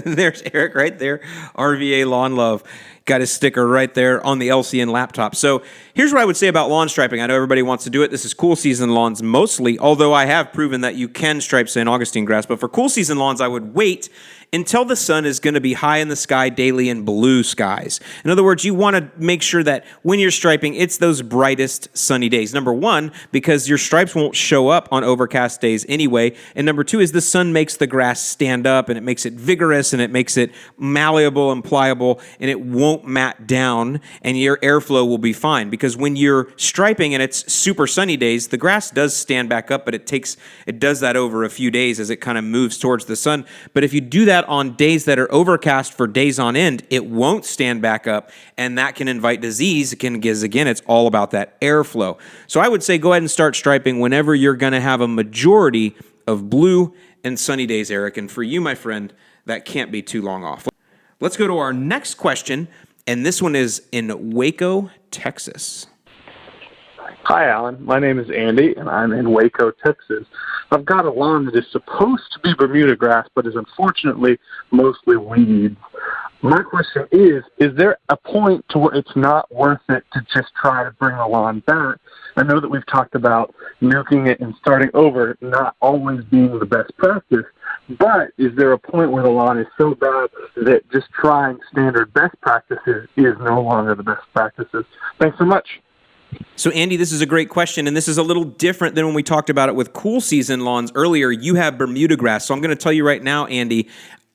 There's Eric right there, RVA Lawn Love. Got his sticker right there on the LCN laptop. So here's what I would say about lawn striping. I know everybody wants to do it. This is cool season lawns mostly, although I have proven that you can stripe St. Augustine grass. But for cool season lawns, I would wait until the sun is going to be high in the sky daily in blue skies. In other words, you want to make sure that when you're striping, it's those brightest sunny days. Number one, because your stripes won't show up on overcast days anyway. And number two is the sun makes the grass stand up, and it makes it vigorous, and it makes it malleable and pliable, and it won't mat down, and your airflow will be fine. Because when you're striping and it's super sunny days, the grass does stand back up, but it does that over a few days as it kind of moves towards the sun. But if you do that on days that are overcast for days on end, it won't stand back up, and that can invite disease. Because again, it's all about that airflow. So I would say go ahead and start striping whenever you're going to have a majority of blue and sunny days, Eric. And for you, my friend, that can't be too long off. Let's go to our next question, and this one is in Waco, Texas. Hi, Alan. My name is Andy, and I'm in Waco, Texas. I've got a lawn that is supposed to be Bermuda grass, but is unfortunately mostly weeds. My question is there a point to where it's not worth it to just try to bring the lawn back? I know that we've talked about nuking it and starting over not always being the best practice, but is there a point where the lawn is so bad that just trying standard best practices is no longer the best practices? Thanks so much. So, Andy, this is a great question, and this is a little different than when we talked about it with cool season lawns earlier. You have Bermuda grass, so I'm going to tell you right now, Andy,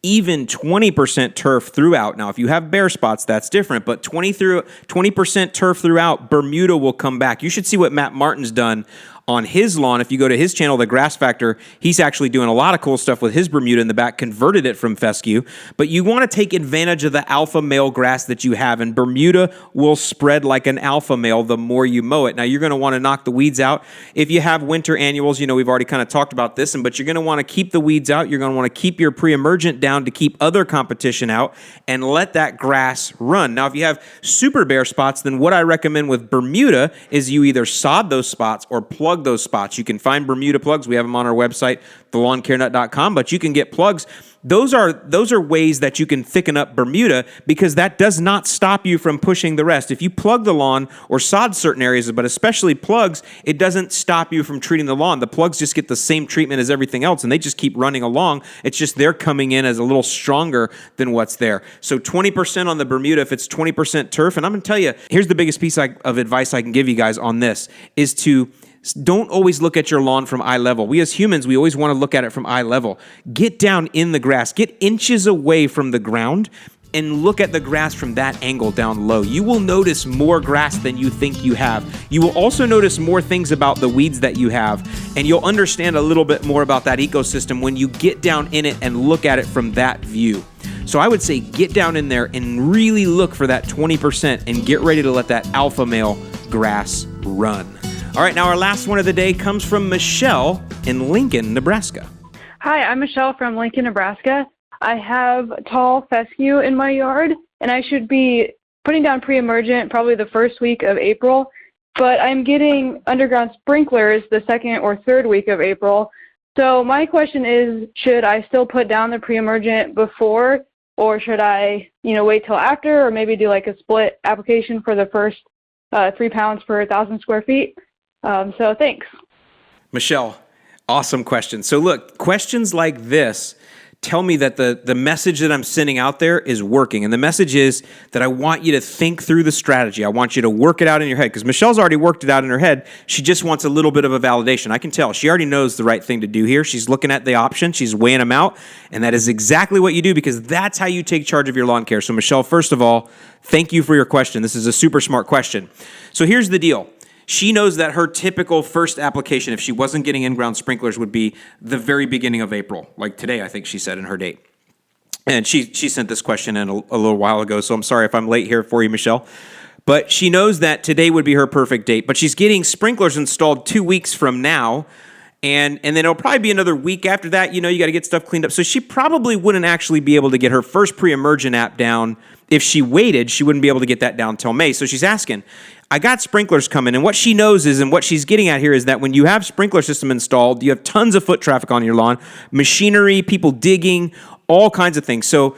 even 20% turf throughout. Now, if you have bare spots, that's different, but 20% turf throughout, Bermuda will come back. You should see what Matt Martin's done on his lawn. If you go to his channel, The Grass Factor, he's actually doing a lot of cool stuff with his Bermuda in the back, converted it from fescue. But you want to take advantage of the alpha male grass that you have, and Bermuda will spread like an alpha male the more you mow it. Now, you're going to want to knock the weeds out. If you have winter annuals, you know, we've already kind of talked about this, but you're going to want to keep the weeds out. You're going to want to keep your pre-emergent down to keep other competition out and let that grass run. Now, if you have super bare spots, then what I recommend with Bermuda is you either sod those spots or plug those spots. You can find Bermuda plugs. We have them on our website, thelawncarenut.com, but you can get plugs those are ways that you can thicken up Bermuda, because that does not stop you from pushing the rest. If you plug the lawn or sod certain areas, but especially plugs, it doesn't stop you from treating the lawn. The plugs just get the same treatment as everything else, and they just keep running along. It's just they're coming in as a little stronger than what's there. So 20% on the Bermuda if it's 20% turf. And I'm going to tell you, here's the biggest piece of advice I can give you guys on this, is to don't always look at your lawn from eye level. We as humans, we always want to look at it from eye level. Get down in the grass. Get inches away from the ground and look at the grass from that angle down low. You will notice more grass than you think you have. You will also notice more things about the weeds that you have, and you'll understand a little bit more about that ecosystem when you get down in it and look at it from that view. So I would say get down in there and really look for that 20% and get ready to let that alpha male grass run. All right, now our last one of the day comes from Michelle in Lincoln, Nebraska. Hi, I'm Michelle from Lincoln, Nebraska. I have tall fescue in my yard, and I should be putting down pre-emergent probably the first week of April, but I'm getting underground sprinklers the second or third week of April. So my question is, should I still put down the pre-emergent before, or should I, wait till after, or maybe do like a split application for the first 3 pounds per 1,000 square feet? So thanks. Michelle, awesome question. So look, questions like this tell me that the message that I'm sending out there is working. And the message is that I want you to think through the strategy. I want you to work it out in your head, because Michelle's already worked it out in her head. She just wants a little bit of a validation. I can tell. She already knows the right thing to do here. She's looking at the options. She's weighing them out. And that is exactly what you do, because that's how you take charge of your lawn care. So Michelle, first of all, thank you for your question. This is a super smart question. So here's the deal. She knows that her typical first application, if she wasn't getting in-ground sprinklers, would be the very beginning of April, like today, I think she said in her date. And she sent this question in a little while ago, so I'm sorry if I'm late here for you, Michelle. But she knows that today would be her perfect date. But she's getting sprinklers installed 2 weeks from now, and then it'll probably be another week after that. You got to get stuff cleaned up. So she probably wouldn't actually be able to get her first pre-emergent app down. If she waited, she wouldn't be able to get that down until May. So she's asking, I got sprinklers coming, and what she knows is, and what she's getting at here is that when you have sprinkler system installed, you have tons of foot traffic on your lawn, machinery, people digging, all kinds of things. So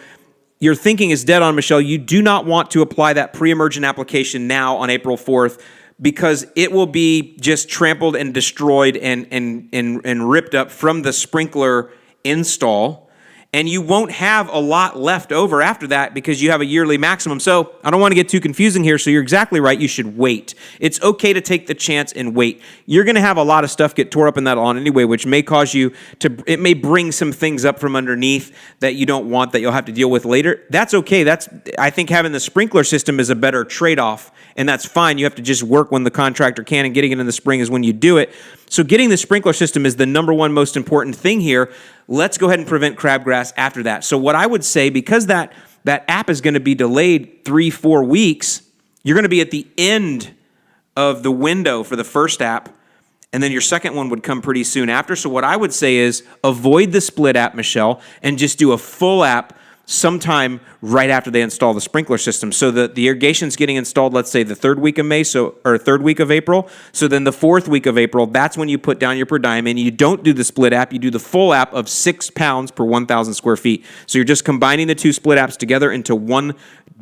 your thinking is dead on, Michelle. You do not want to apply that pre-emergent application now on April 4th, because it will be just trampled and destroyed and ripped up from the sprinkler install. And you won't have a lot left over after that, because you have a yearly maximum. So I don't want to get too confusing here. So you're exactly right. You should wait. It's okay to take the chance and wait. You're going to have a lot of stuff get tore up in that lawn anyway, which may cause you to, it may bring some things up from underneath that you don't want, that you'll have to deal with later. That's okay. I think having the sprinkler system is a better trade-off, and that's fine. You have to just work when the contractor can, and getting it in the spring is when you do it. So getting the sprinkler system is the number one most important thing here. Let's go ahead and prevent crabgrass after that. So what I would say, because that app is going to be delayed 3-4 weeks, you're going to be at the end of the window for the first app, and then your second one would come pretty soon after. So what I would say is avoid the split app, Michelle, and just do a full app sometime right after they install the sprinkler system. So the irrigation's getting installed, let's say the third week of May, or third week of April. So then the fourth week of April, that's when you put down your per diamond. You don't do the split app, you do the full app of 6 pounds per 1,000 square feet. So you're just combining the two split apps together into one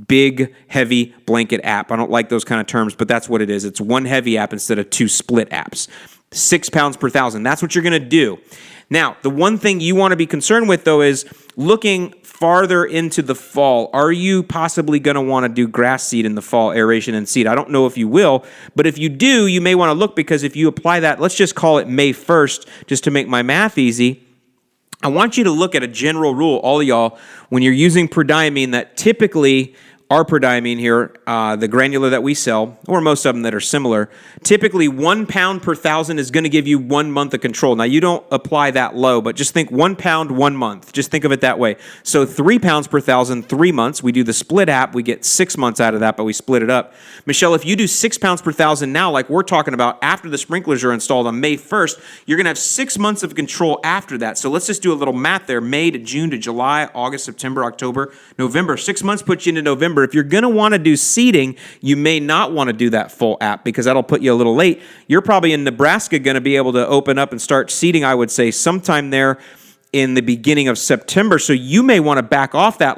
big, heavy blanket app. I don't like those kind of terms, but that's what it is. It's one heavy app instead of two split apps. 6 pounds per 1,000. That's what you're going to do. Now, the one thing you want to be concerned with, though, is looking farther into the fall. Are you possibly going to want to do grass seed in the fall, aeration and seed? I don't know if you will, but if you do, you may want to look, because if you apply that, let's just call it May 1st, just to make my math easy. I want you to look at a general rule, all of y'all, when you're using prodiamine, that typically our prodiamine here, the granular that we sell, or most of them that are similar, typically 1 pound per 1,000 is going to give you 1 month of control. Now, you don't apply that low, but just think 1 pound, 1 month. Just think of it that way. So 3 pounds per 1,000, 3 months. We do the split app. We get 6 months out of that, but we split it up. Michelle, if you do 6 pounds per 1,000 now, like we're talking about, after the sprinklers are installed on May 1st, you're going to have 6 months of control after that. So let's just do a little math there. May to June to July, August, September, October, November. 6 months puts you into November. If you're going to want to do seeding, you may not want to do that full app, because that'll put you a little late. You're probably in Nebraska going to be able to open up and start seeding, I would say, sometime there in the beginning of September. So you may want to back off that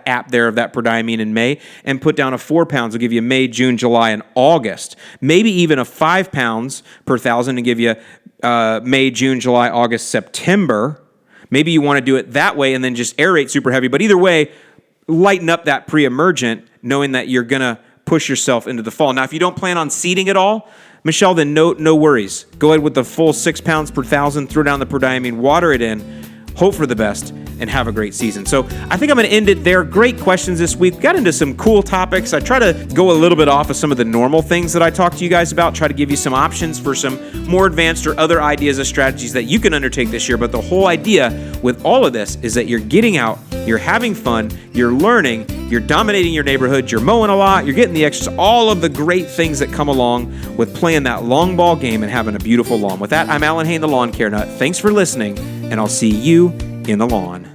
app there of that prodiamine in May and put down a 4 pounds. Will give you May, June, July, and August. Maybe even a 5 pounds per thousand and give you May, June, July, August, September. Maybe you want to do it that way and then just aerate super heavy. But either way, lighten up that pre-emergent, knowing that you're going to push yourself into the fall. Now, if you don't plan on seeding at all, Michelle, then no worries. Go ahead with the full 6 pounds per thousand, throw down the prodiamine, water it in, hope for the best, and have a great season. So I think I'm going to end it there. Great questions this week. Got into some cool topics. I try to go a little bit off of some of the normal things that I talk to you guys about, try to give you some options for some more advanced or other ideas or strategies that you can undertake this year. But the whole idea with all of this is that you're getting out, you're having fun, you're learning, you're dominating your neighborhood, you're mowing a lot, you're getting the extras, all of the great things that come along with playing that long ball game and having a beautiful lawn. With that, I'm Alan Hain, the Lawn Care Nut. Thanks for listening, and I'll see you in the lawn.